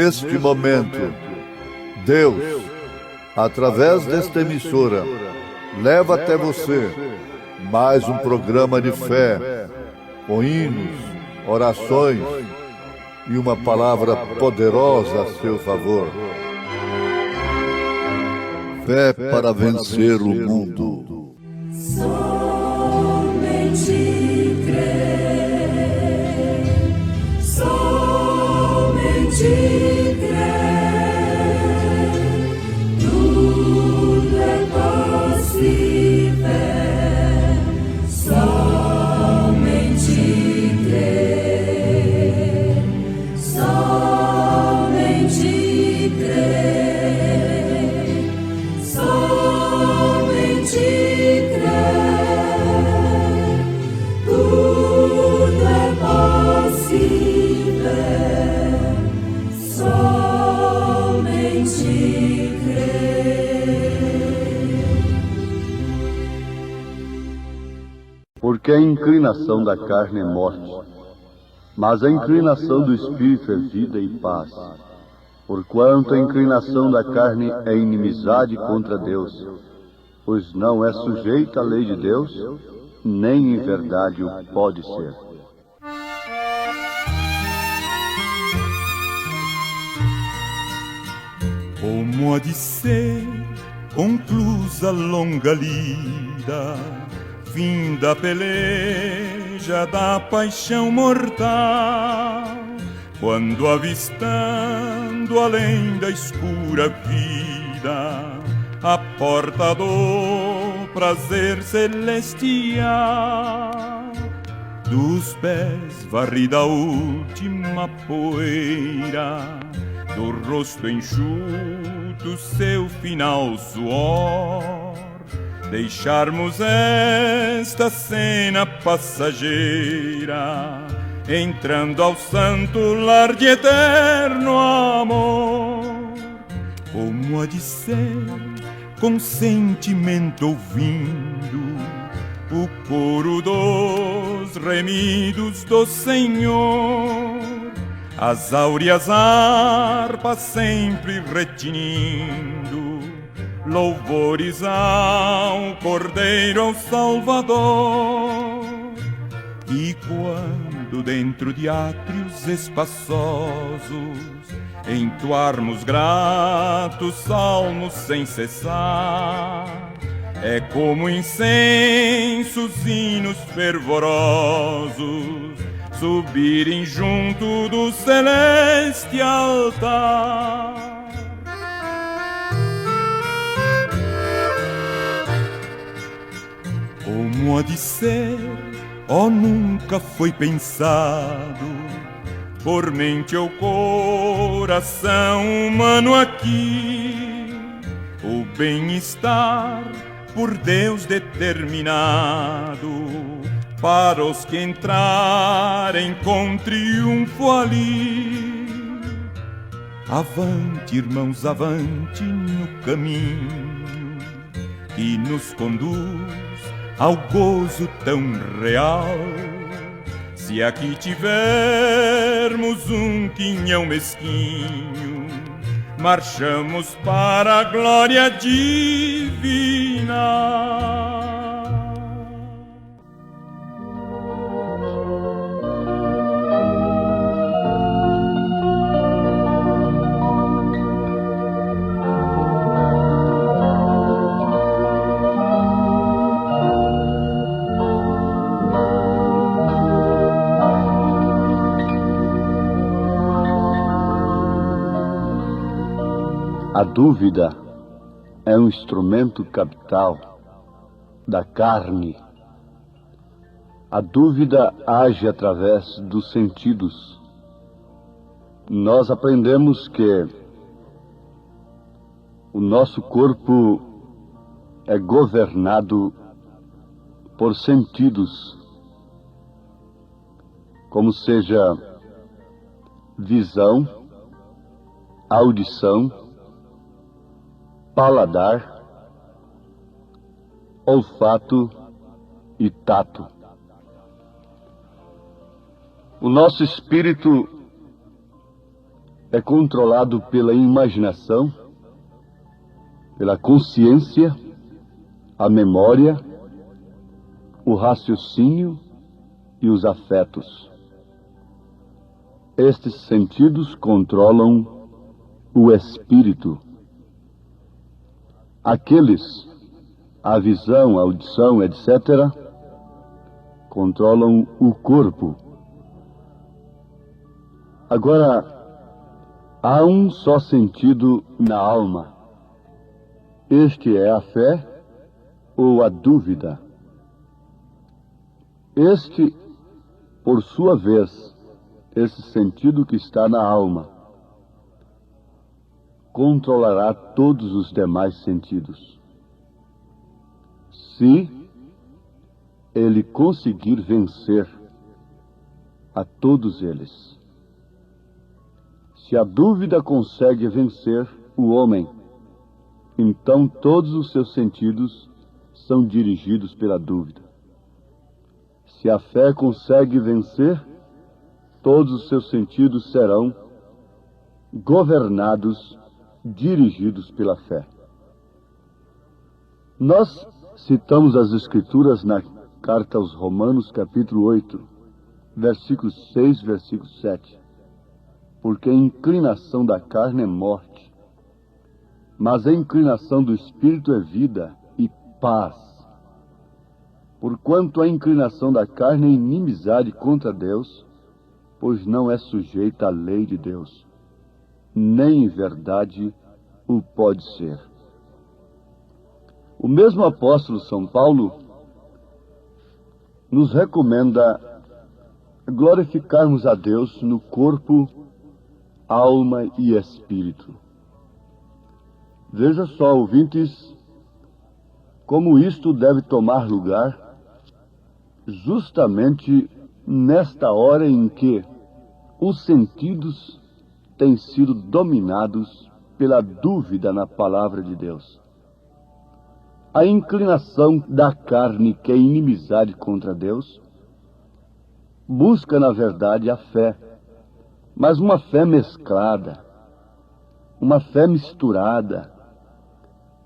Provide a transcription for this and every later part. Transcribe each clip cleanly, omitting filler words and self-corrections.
neste momento, Deus, através desta emissora, leva até você mais um programa de fé, com hinos, orações e uma palavra poderosa a seu favor. Fé para vencer o mundo. Somente crer, somente crer, tudo é possível, somente crer, somente crer, somente crer, tudo é possível, somente crer. Porque a inclinação da carne é morte, mas a inclinação do Espírito é vida e paz. Porquanto a inclinação da carne é inimizade contra Deus, pois não é sujeita à lei de Deus, nem em verdade o pode ser. Como há de ser conclusa a longa lida, fim da peleja da paixão mortal, quando avistando além da escura vida a porta do prazer celestial, dos pés varrida a última poeira, do rosto enxuto seu final suor, deixarmos esta cena passageira, entrando ao santo lar de eterno amor. Como há de ser, com sentimento ouvindo o coro dos remidos do Senhor, as áureas harpas sempre retinindo, louvores ao Cordeiro, ao Salvador. E quando dentro de átrios espaçosos entoarmos gratos salmos sem cessar, é como incensos hinos fervorosos subirem junto do celeste altar. Como há de ser, ó, nunca foi pensado por mente ou coração humano aqui o bem-estar por Deus determinado para os que entrarem com triunfo ali. Avante, irmãos, avante no caminho que nos conduz ao gozo tão real. Se aqui tivermos um quinhão mesquinho, marchamos para a glória divina. A dúvida é um instrumento capital da carne. A dúvida age através dos sentidos. Nós aprendemos que o nosso corpo é governado por sentidos, como seja visão, audição, paladar, olfato e tato. O nosso espírito é controlado pela imaginação, pela consciência, a memória, o raciocínio e os afetos. Estes sentidos controlam o espírito. Aqueles, a visão, a audição, etc., controlam o corpo. Agora, há um só sentido na alma. Este é a fé ou a dúvida. Este, por sua vez, esse sentido que está na alma, controlará todos os demais sentidos. Se ele conseguir vencer a todos eles. Se a dúvida consegue vencer o homem, então todos os seus sentidos são dirigidos pela dúvida. Se a fé consegue vencer, todos os seus sentidos serão governados, dirigidos pela fé. Nós citamos as Escrituras na carta aos Romanos, capítulo 8, versículo 6, versículo 7. Porque a inclinação da carne é morte, mas a inclinação do Espírito é vida e paz. Porquanto a inclinação da carne é inimizade contra Deus, pois não é sujeita à lei de Deus, nem em verdade o pode ser. O mesmo apóstolo São Paulo nos recomenda glorificarmos a Deus no corpo, alma e espírito. Veja só, ouvintes, como isto deve tomar lugar justamente nesta hora em que os sentidos têm sido dominados pela dúvida na palavra de Deus. A inclinação da carne, que é inimizade contra Deus, busca, na verdade, a fé, mas uma fé mesclada, uma fé misturada,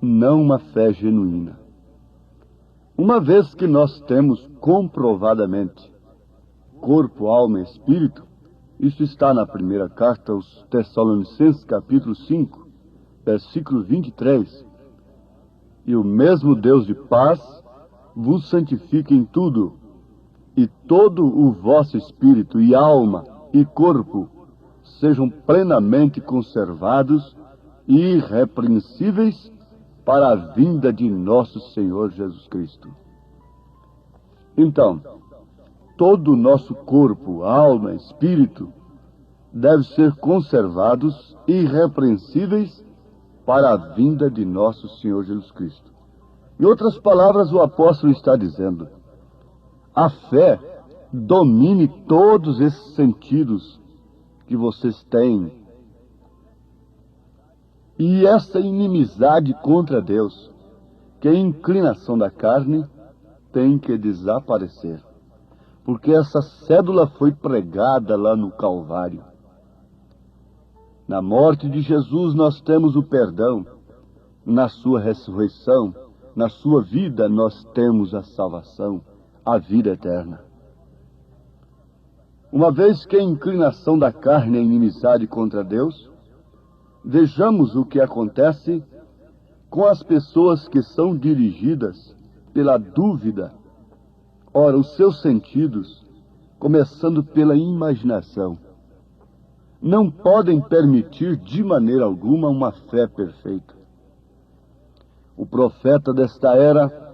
não uma fé genuína. Uma vez que nós temos comprovadamente corpo, alma e espírito, isso está na primeira carta aos Tessalonicenses, capítulo 5, versículo 23. E o mesmo Deus de paz vos santifique em tudo, e todo o vosso espírito e alma e corpo sejam plenamente conservados e irrepreensíveis para a vinda de nosso Senhor Jesus Cristo. Então, todo o nosso corpo, alma, espírito, deve ser conservados irrepreensíveis para a vinda de nosso Senhor Jesus Cristo. Em outras palavras, o apóstolo está dizendo: a fé domine todos esses sentidos que vocês têm. E essa inimizade contra Deus, que é a inclinação da carne, tem que desaparecer. Porque essa cédula foi pregada lá no Calvário. Na morte de Jesus nós temos o perdão. Na sua ressurreição, na sua vida, nós temos a salvação, a vida eterna. Uma vez que a inclinação da carne é inimizade contra Deus, vejamos o que acontece com as pessoas que são dirigidas pela dúvida. Ora, os seus sentidos, começando pela imaginação, não podem permitir de maneira alguma uma fé perfeita. O profeta desta era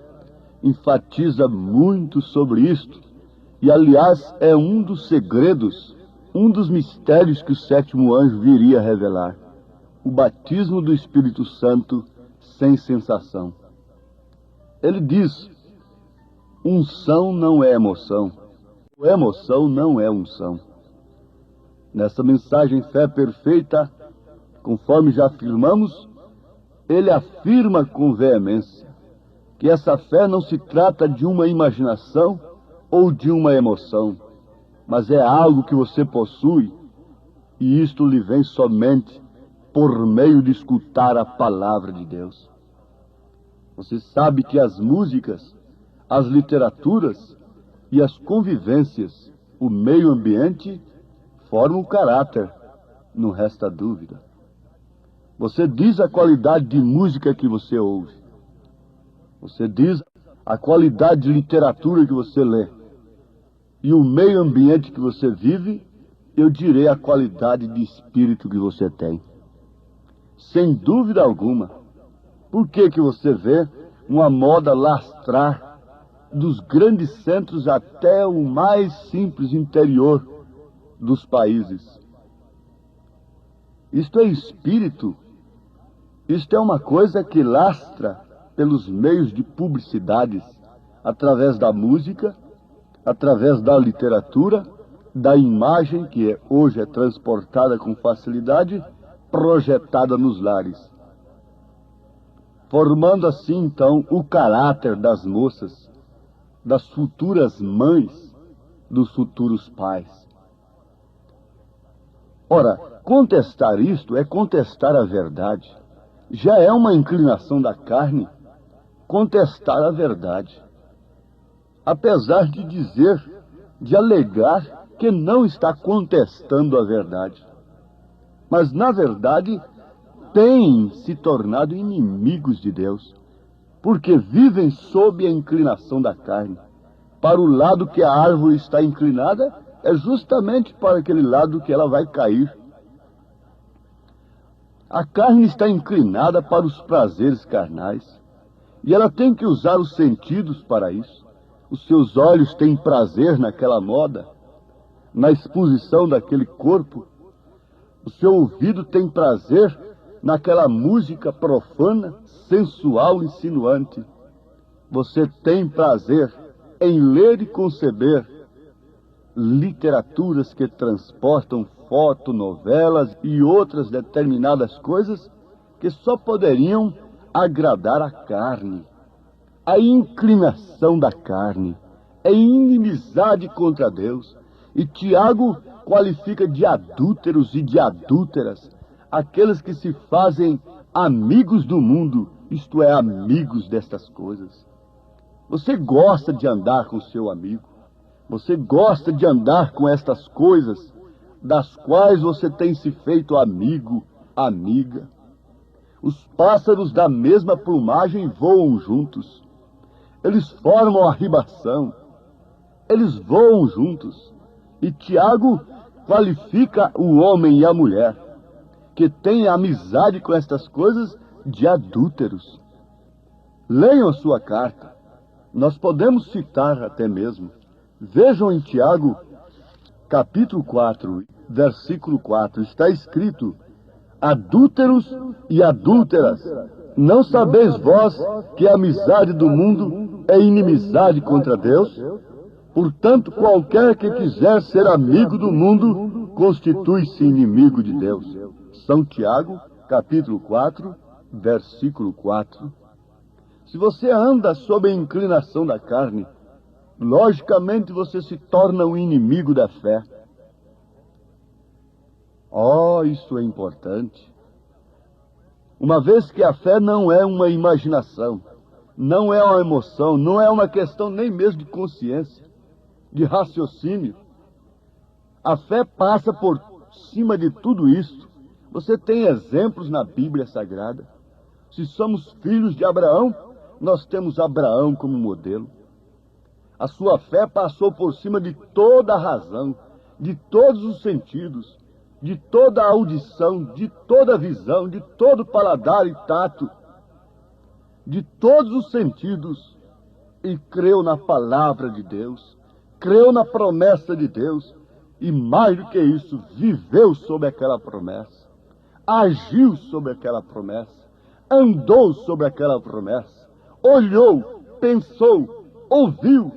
enfatiza muito sobre isto, e aliás é um dos segredos, um dos mistérios que o sétimo anjo viria a revelar: o batismo do Espírito Santo sem sensação. Ele diz: unção não é emoção, emoção não é unção. Nessa mensagem Fé Perfeita, conforme já afirmamos, ele afirma com veemência que essa fé não se trata de uma imaginação ou de uma emoção, mas é algo que você possui, E isto lhe vem somente por meio de escutar a palavra de Deus. Você sabe que as músicas, as literaturas e as convivências, o meio ambiente, formam o caráter, não resta dúvida. Você diz a qualidade de música que você ouve. Você diz a qualidade de literatura que você lê. E o meio ambiente que você vive, eu direi a qualidade de espírito que você tem. Sem dúvida alguma. Por que você vê uma moda lastrar dos grandes centros até o mais simples interior dos países? Isto é espírito. Isto é uma coisa que lastra pelos meios de publicidades, através da música, através da literatura, da imagem que hoje é transportada com facilidade, projetada nos lares. Formando assim, então, o caráter das moças, das futuras mães, dos futuros pais. Ora, contestar isto é contestar a verdade. Já é uma inclinação da carne contestar a verdade. Apesar de dizer, de alegar que não está contestando a verdade. Mas, na verdade, têm se tornado inimigos de Deus, porque vivem sob a inclinação da carne. Para o lado que a árvore está inclinada, é justamente para aquele lado que ela vai cair. A carne está inclinada para os prazeres carnais, e ela tem que usar os sentidos para isso. Os seus olhos têm prazer naquela moda, na exposição daquele corpo. O seu ouvido tem prazer naquela música profana, sensual, insinuante. Você tem prazer em ler e conceber literaturas que transportam fotonovelas e outras determinadas coisas que só poderiam agradar a carne. A inclinação da carne é inimizade contra Deus. E Tiago qualifica de adúlteros e de adúlteras aqueles que se fazem amigos do mundo, isto é, amigos destas coisas. Você gosta de andar com seu amigo, você gosta de andar com estas coisas das quais você tem se feito amigo, amiga. Os pássaros da mesma plumagem voam juntos. Eles formam a ribação. Eles voam juntos. E Tiago qualifica o homem e a mulher que têm amizade com estas coisas de adúlteros. Leiam a sua carta. Nós podemos citar até mesmo. Vejam em Tiago, capítulo 4, versículo 4. Está escrito: adúlteros e adúlteras, não sabeis vós que a amizade do mundo é inimizade contra Deus? Portanto, qualquer que quiser ser amigo do mundo, constitui-se inimigo de Deus. São Tiago, capítulo 4, versículo 4. Se você anda sob a inclinação da carne, logicamente você se torna um inimigo da fé. Oh, isso é importante. Uma vez que a fé não é uma imaginação, não é uma emoção, não é uma questão nem mesmo de consciência, de raciocínio. A fé passa por cima de tudo isso. Você tem exemplos na Bíblia Sagrada. Se somos filhos de Abraão, nós temos Abraão como modelo. A sua fé passou por cima de toda a razão, de todos os sentidos, de toda a audição, de toda a visão, de todo o paladar e tato, de todos os sentidos, e creu na palavra de Deus, creu na promessa de Deus, e mais do que isso, viveu sob aquela promessa, agiu sobre aquela promessa, andou sobre aquela promessa, olhou, pensou, ouviu,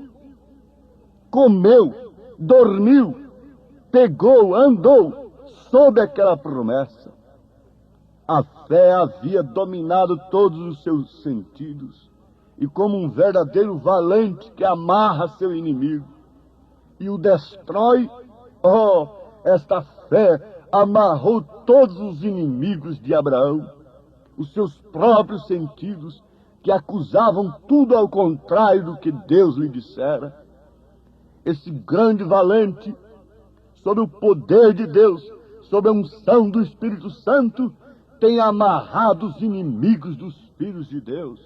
comeu, dormiu, pegou, andou sob aquela promessa. A fé havia dominado todos os seus sentidos, e como um verdadeiro valente que amarra seu inimigo e o destrói, oh, esta fé amarrou todos os inimigos de Abraão, os seus próprios sentidos, que acusavam tudo ao contrário do que Deus lhe dissera. Esse grande valente, sob o poder de Deus, sob a unção do Espírito Santo, tem amarrado os inimigos dos filhos de Deus.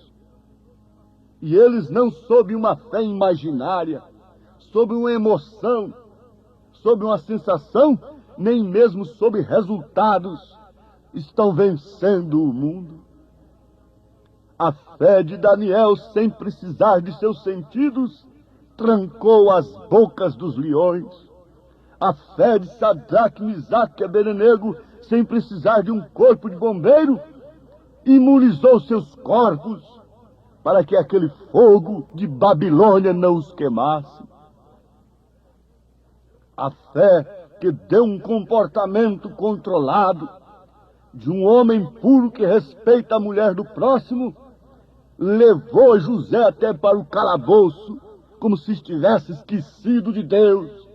E eles não sob uma fé imaginária, sob uma emoção, sob uma sensação, nem mesmo sob resultados, estão vencendo o mundo. A fé de Daniel, sem precisar de seus sentidos, trancou as bocas dos leões. A fé de Sadraque, Misaque e Abednego, sem precisar de um corpo de bombeiro, imunizou seus corpos para que aquele fogo de Babilônia não os queimasse. A fé que deu um comportamento controlado de um homem puro que respeita a mulher do próximo, levou José até para o calabouço, como se estivesse esquecido de Deus.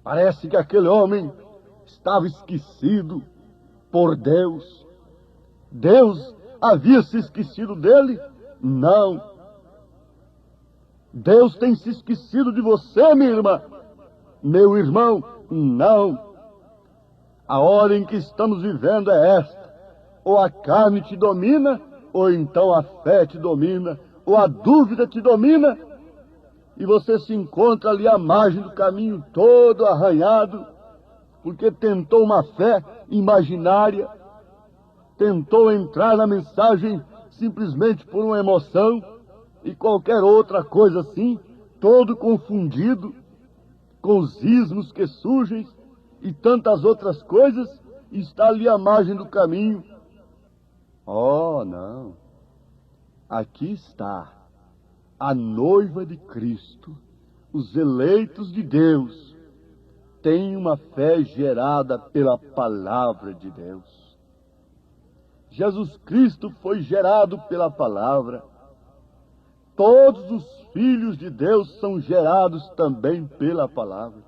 Parece que aquele homem estava esquecido por Deus. Deus havia se esquecido dele? Não. Deus tem se esquecido de você, minha irmã. Meu irmão, não. A hora em que estamos vivendo é esta. Ou a carne te domina, ou então a fé te domina, ou a dúvida te domina, e você se encontra ali à margem do caminho todo arranhado, porque tentou uma fé imaginária, tentou entrar na mensagem simplesmente por uma emoção, e qualquer outra coisa assim, todo confundido, com os ismos que surgem, e tantas outras coisas, e está ali à margem do caminho. Oh, não. Aqui está a noiva de Cristo, os eleitos de Deus, têm uma fé gerada pela palavra de Deus. Jesus Cristo foi gerado pela palavra. Todos os filhos de Deus são gerados também pela palavra.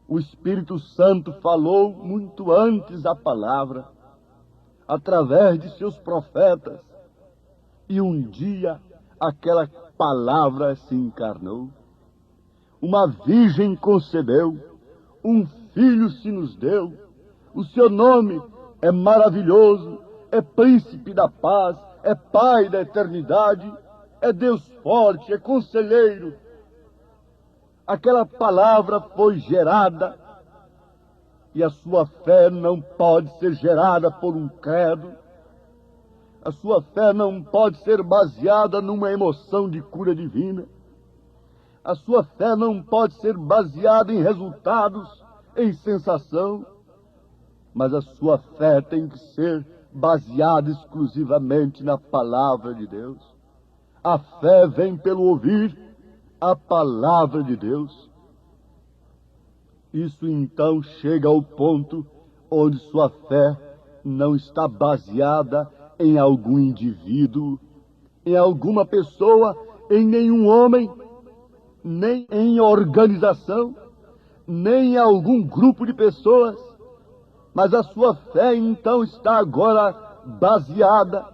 O Espírito Santo falou muito antes a palavra, através de seus profetas, e um dia aquela palavra se encarnou. Uma virgem concebeu, um filho se nos deu. O seu nome é maravilhoso, é príncipe da paz, é pai da eternidade, é Deus forte, é conselheiro. Aquela palavra foi gerada, e a sua fé não pode ser gerada por um credo. A sua fé não pode ser baseada numa emoção de cura divina. A sua fé não pode ser baseada em resultados, em sensação. Mas a sua fé tem que ser baseada exclusivamente na palavra de Deus. A fé vem pelo ouvir a palavra de Deus. Isso então chega ao ponto onde sua fé não está baseada em algum indivíduo, em alguma pessoa, em nenhum homem, nem em organização, nem em algum grupo de pessoas, mas a sua fé então está agora baseada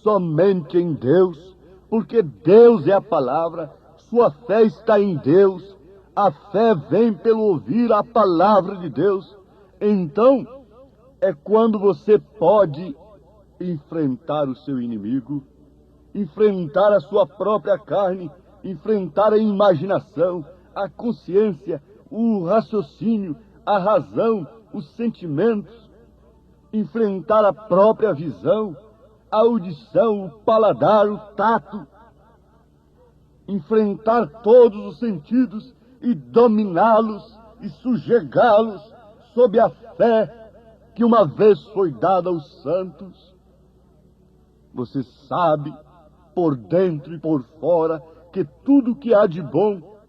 somente em Deus, porque Deus é a palavra, sua fé está em Deus, a fé vem pelo ouvir a palavra de Deus. Então, é quando você pode enfrentar o seu inimigo, enfrentar a sua própria carne, enfrentar a imaginação, a consciência, o raciocínio, a razão, os sentimentos, enfrentar a própria visão, a audição, o paladar, o tato, enfrentar todos os sentidos e dominá-los e sujegá-los sob a fé que uma vez foi dada aos santos. Você sabe, por dentro e por fora, que tudo que há de bom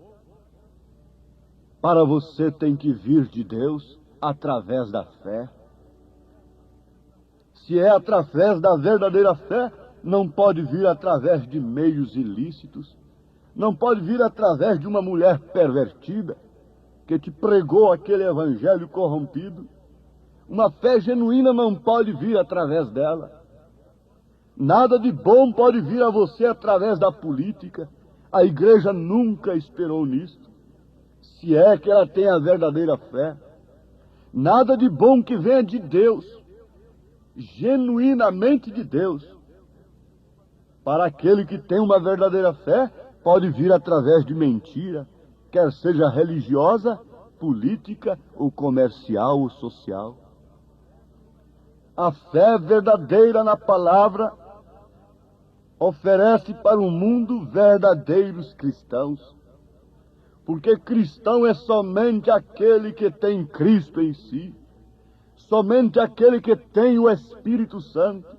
para você tem que vir de Deus através da fé. Se é através da verdadeira fé, não pode vir através de meios ilícitos, não pode vir através de uma mulher pervertida, que te pregou aquele evangelho corrompido. Uma fé genuína não pode vir através dela. Nada de bom pode vir a você através da política. A igreja nunca esperou nisto, se é que ela tem a verdadeira fé. Nada de bom que venha de Deus, genuinamente de Deus, para aquele que tem uma verdadeira fé, pode vir através de mentira, quer seja religiosa, política, ou comercial ou social. A fé verdadeira na palavra oferece para o mundo verdadeiros cristãos, porque cristão é somente aquele que tem Cristo em si, somente aquele que tem o Espírito Santo.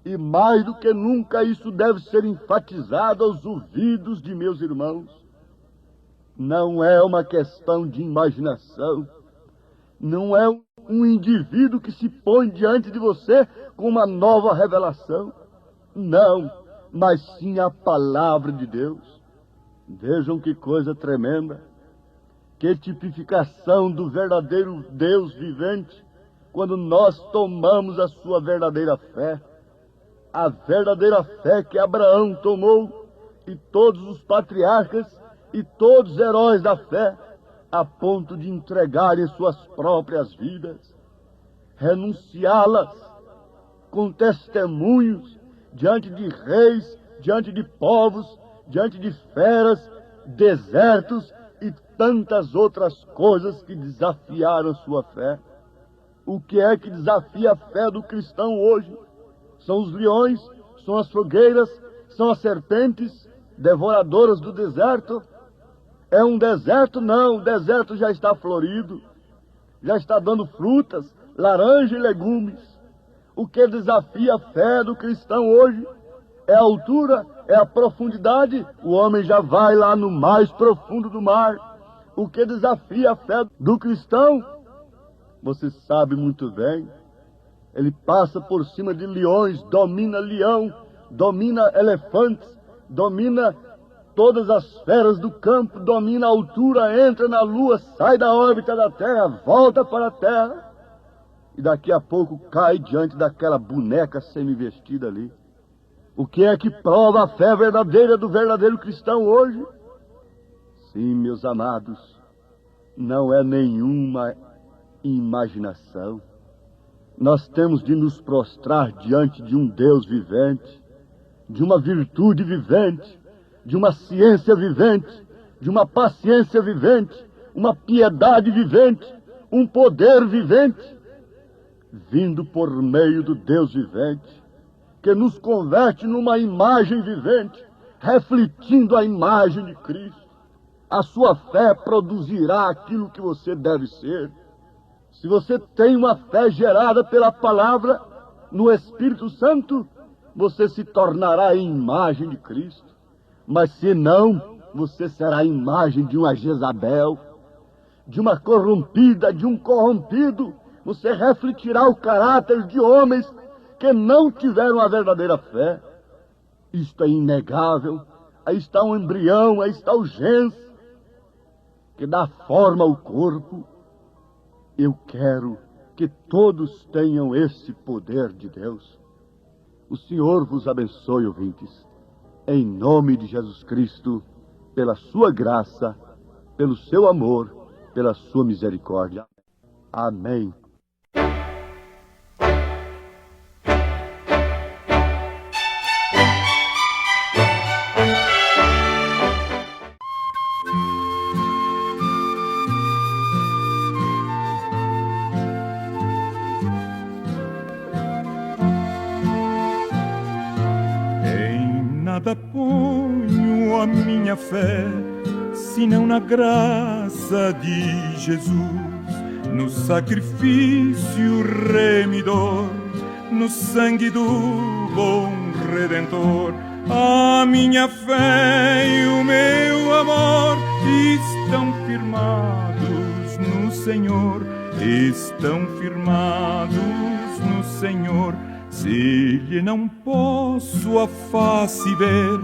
E mais do que nunca isso deve ser enfatizado aos ouvidos de meus irmãos. Não é uma questão de imaginação, não é um indivíduo que se põe diante de você com uma nova revelação. Não, mas sim a palavra de Deus. Vejam que coisa tremenda, que tipificação do verdadeiro Deus vivente, quando nós tomamos a sua verdadeira fé. A verdadeira fé que Abraão tomou, e todos os patriarcas, e todos os heróis da fé, a ponto de entregarem suas próprias vidas, renunciá-las com testemunhos diante de reis, diante de povos, diante de feras, desertos e tantas outras coisas que desafiaram sua fé. O que é que desafia a fé do cristão hoje? São os leões, são as fogueiras, são as serpentes devoradoras do deserto. É um deserto? Não, o deserto já está florido, já está dando frutas, laranja e legumes. O que desafia a fé do cristão hoje é a altura, é a profundidade. O homem já vai lá no mais profundo do mar. O que desafia a fé do cristão, você sabe muito bem, ele passa por cima de leões, domina leão, domina elefantes, domina todas as feras do campo, domina a altura, entra na lua, sai da órbita da terra, volta para a terra, e daqui a pouco cai diante daquela boneca semi-vestida ali. O que é que prova a fé verdadeira do verdadeiro cristão hoje? Sim, meus amados, não é nenhuma imaginação. Nós temos de nos prostrar diante de um Deus vivente, de uma virtude vivente, de uma ciência vivente, de uma paciência vivente, uma piedade vivente, um poder vivente, vindo por meio do Deus vivente, que nos converte numa imagem vivente, refletindo a imagem de Cristo. A sua fé produzirá aquilo que você deve ser. Se você tem uma fé gerada pela palavra, no Espírito Santo, você se tornará a imagem de Cristo. Mas se não, você será a imagem de uma Jezabel, de uma corrompida, de um corrompido. Você refletirá o caráter de homens que não tiveram a verdadeira fé. Isto é inegável. Aí está um embrião, aí está o gens, que dá forma ao corpo. Eu quero que todos tenham esse poder de Deus. O Senhor vos abençoe, ouvintes, em nome de Jesus Cristo, pela sua graça, pelo seu amor, pela sua misericórdia. Amém. Nada ponho a minha fé, senão na graça de Jesus, no sacrifício remidor, no sangue do bom Redentor. A minha fé e o meu amor estão firmados no Senhor, estão firmados no Senhor. Se lhe não posso a face ver,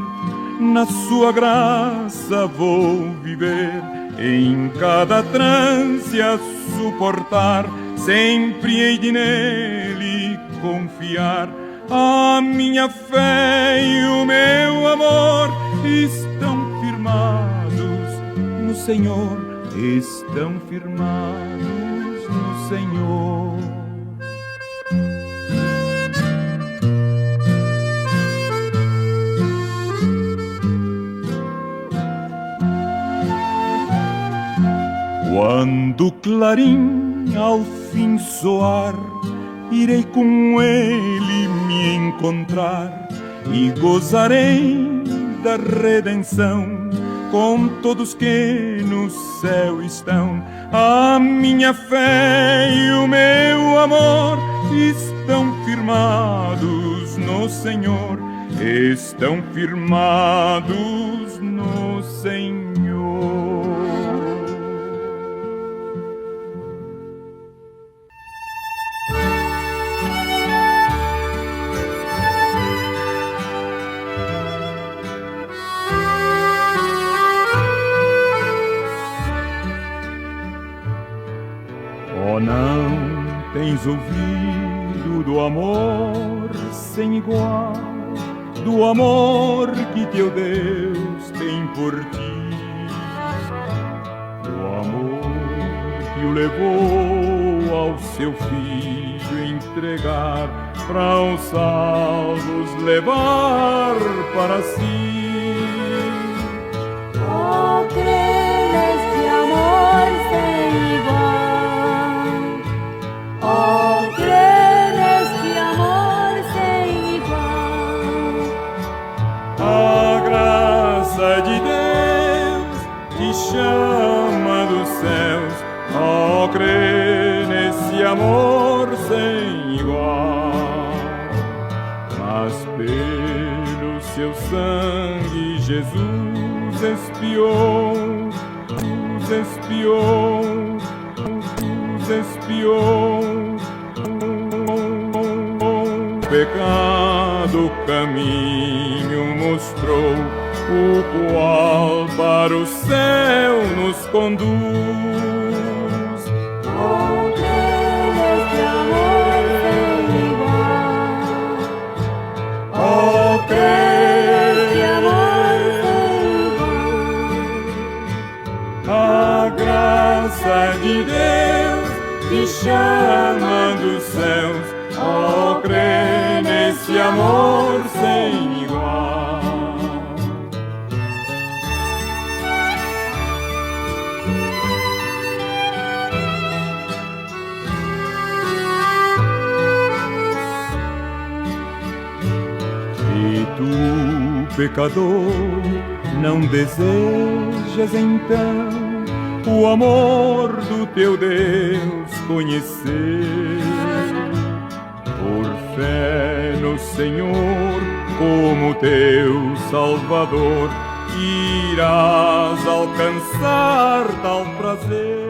na sua graça vou viver, Em cada trance a suportar, sempre hei de nele confiar. A minha fé e o meu amor estão firmados no Senhor, estão firmados no Senhor. Quando o clarim ao fim soar, irei com ele me encontrar e gozarei da redenção com todos que no céu estão. A minha fé e o meu amor estão firmados no Senhor, estão firmados no Senhor. Oh, não tens ouvido do amor sem igual, do amor que teu Deus tem por ti, o amor que o levou ao seu filho entregar, para os salvos levar para si. Oh, crê neste amor sem igual. Oh, crê neste amor sem igual. A graça de Deus te chama dos céus. Oh, crê nesse amor sem igual. Mas pelo seu sangue Jesus expiou, o pecado, o caminho mostrou, o qual para o céu nos conduz. Oh, crê neste amor sem igual. Oh, crê Neste amor sem igual. a graça de Deus te chama dos céus. Oh, crê nesse amor sem igual. E tu, pecador, não desejas então o amor do teu Deus conhecer? Por fé no Senhor como teu Salvador, irás alcançar tal prazer.